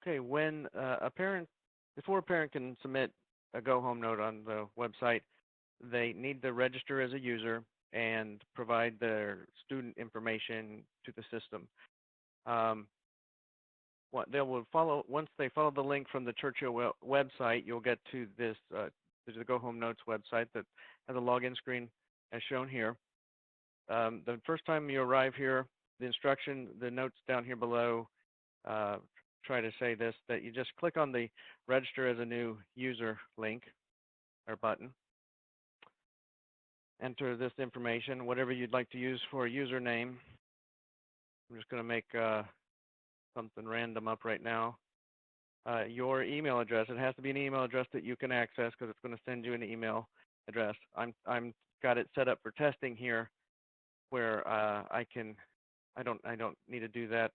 Okay, when before a parent can submit a go home note on the website, they need to register as a user and provide their student information to the system. Um, what they will follow once they follow the link from the Churchill website, you'll get to this the Go Home Notes website that has a login screen as shown here. The first time you arrive here, the notes down here below uh, try to say this, that you just click on the register as a new user link or button, enter this information, whatever you'd like to use for a username. I'm just going to make something random up right now. Your email address, it has to be an email address that you can access because it's going to send you an email address. I'm got it set up for testing here where I don't need to do that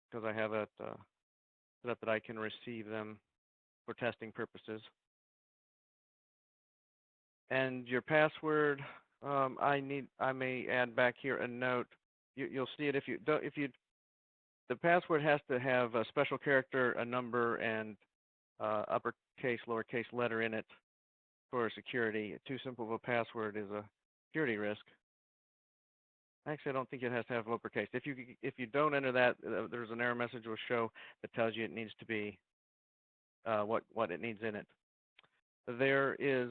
because I have it set up that I can receive them for testing purposes. And your password, I may add back here a note. You'll see it if you don't. The password has to have a special character, a number, and uppercase, lowercase letter in it for security. Too simple of a password is a security risk. Actually, I don't think it has to have uppercase. If you don't enter that, there's an error message will show that tells you it needs to be what it needs in it. There is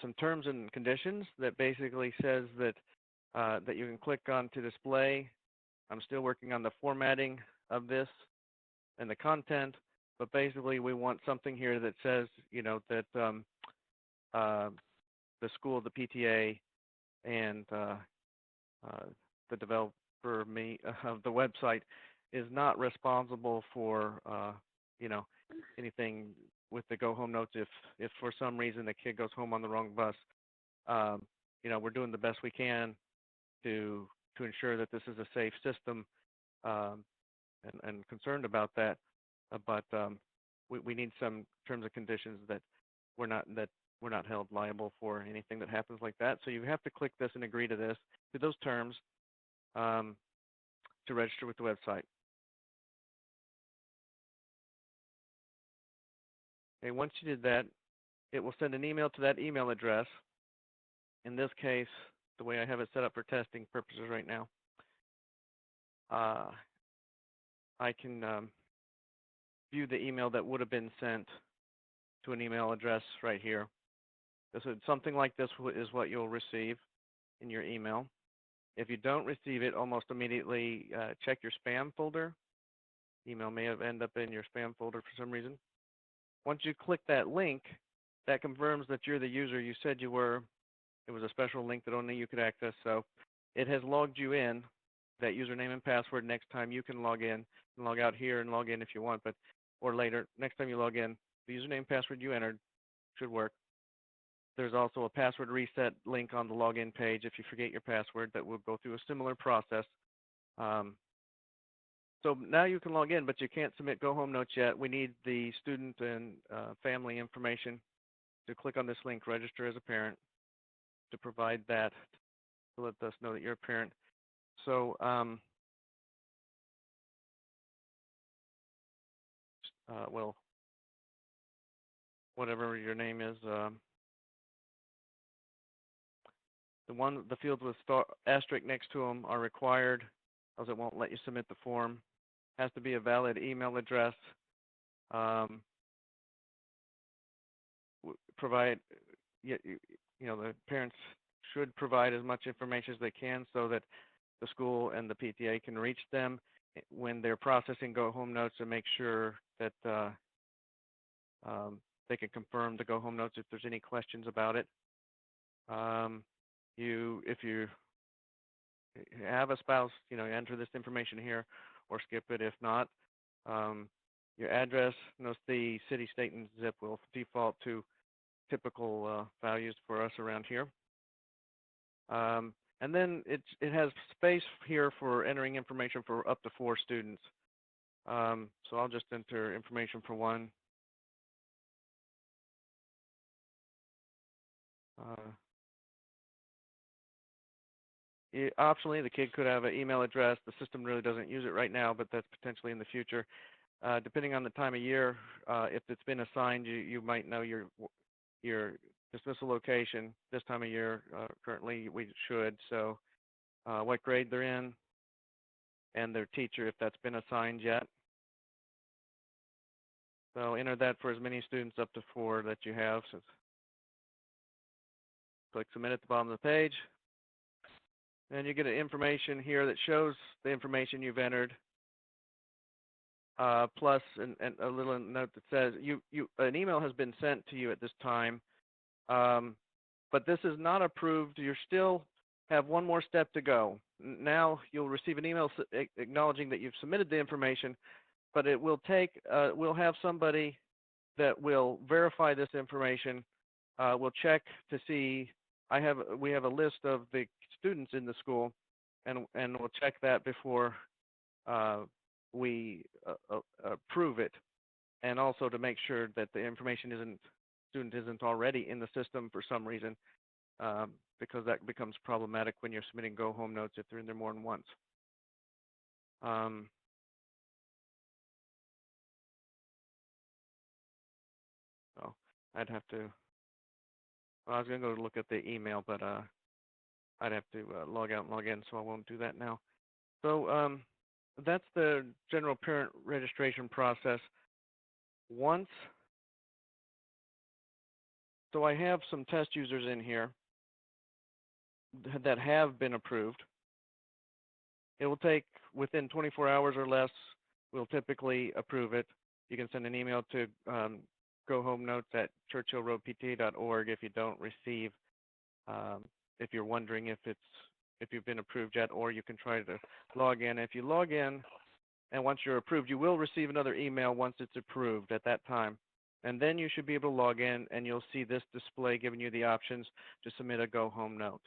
some terms and conditions that basically says that that you can click on to display. I'm still working on the formatting of this and the content, but basically we want something here that says, that the school, the PTA, and the developer of the website is not responsible for, anything with the go home notes if for some reason the kid goes home on the wrong bus. We're doing the best we can to ensure that this is a safe system, and concerned about that. But we need some terms and conditions that we're not held liable for anything that happens like that. So you have to click this and agree to those terms, to register with the website. Okay, once you did that, it will send an email to that email address. In this case, the way I have it set up for testing purposes right now, I can view the email that would have been sent to an email address right here. Something like this is what you'll receive in your email. If you don't receive it, almost immediately check your spam folder. Email may have ended up in your spam folder for some reason. Once you click that link, that confirms that you're the user you said you were. It was a special link that only you could access, so it has logged you in, that username and password. Next time you can log in and log out here and log in if you want, or later, next time you log in, the username and password you entered should work. There's also a password reset link on the login page if you forget your password that will go through a similar process. So now you can log in, but you can't submit go home notes yet. We need the student and family information to click on this link, register as a parent, to provide that, to let us know that you're a parent. So well, whatever your name is, the fields with asterisk next to them are required, else it won't let you submit the form. Has to be a valid email address. Provide, the parents should provide as much information as they can so that the school and the PTA can reach them when they're processing go home notes and make sure that they can confirm the go home notes if there's any questions about it. If you have a spouse, enter this information here or skip it if not. Your address, notice the city, state, and zip will default to typical values for us around here. And then it has space here for entering information for up to 4 students. So I'll just enter information for one. Optionally, the kid could have an email address. The system really doesn't use it right now, but that's potentially in the future. Depending on the time of year, if it's been assigned, you might know your dismissal location this time of year. Currently, we should. So, what grade they're in, and their teacher if that's been assigned yet. So enter that for as many students up to 4 that you have. So click submit at the bottom of the page. And you get an information here that shows the information you've entered, plus and a little note that says an email has been sent to you at this time, but this is not approved. You still have one more step to go. Now you'll receive an email acknowledging that you've submitted the information, but it will take, we'll have somebody that will verify this information. We'll check to see, we have a list of the students in the school, and we'll check that before we approve it, and also to make sure that the information student isn't already in the system for some reason, because that becomes problematic when you're submitting go home notes if they're in there more than once. So I'd have to, well, I was going to go look at the email, but I'd have to log out and log in, so I won't do that now. So that's the general parent registration process. So I have some test users in here that have been approved. It will take within 24 hours or less, we'll typically approve it. You can send an email to gohomenotes@churchillroadpta.org if you don't receive, if you're wondering if you've been approved yet, or you can try to log in. If you log in and once you're approved, you will receive another email once it's approved at that time. And then you should be able to log in and you'll see this display giving you the options to submit a go home note.